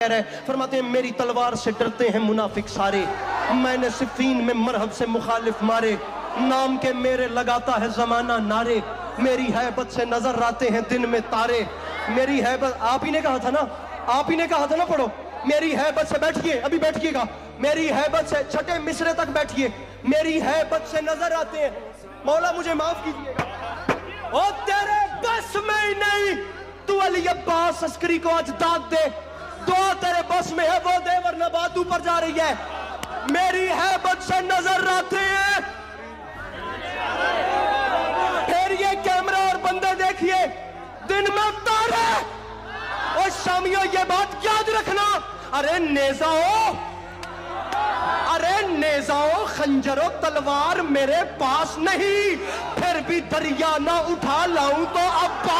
फरमाते हैं मेरी तलवार से डरते हैं मुनाफिक सारे, मैंने सिफीन में मरहब से मुखालिफ मारे, नाम के मेरे लगाता है जमाना नारे, मेरी हैबत से नजर आते हैं दिन में तारे, मेरी हैबत, आप ही ने कहा था ना, आप ही ने कहा था ना, पढ़ो, मेरी हैबत से, बैठिए अभी बैठिएगा, मेरी हैबत से छठे मिसरे तक बैठिए, मेरी हैबत से नजर आते हैं, मौला मुझे माफ कीजिएगा, ओ तेरे बस में ही नहीं, तू अली अब्बास अस्करी को आज दाद दे, दुआ तेरे बस में है वो दे, वरना बात ऊपर जा रही है, मेरी हैबत से नजर आते हैं। फिर ये कैमरा और बंदे देखिए, दिन में तारे, और शामियों ये बात याद रखना, अरे नेजाओ, अरे नेजाओ खंजरो तलवार मेरे पास नहीं, फिर भी दरिया ना उठा लाऊं तो अब्बा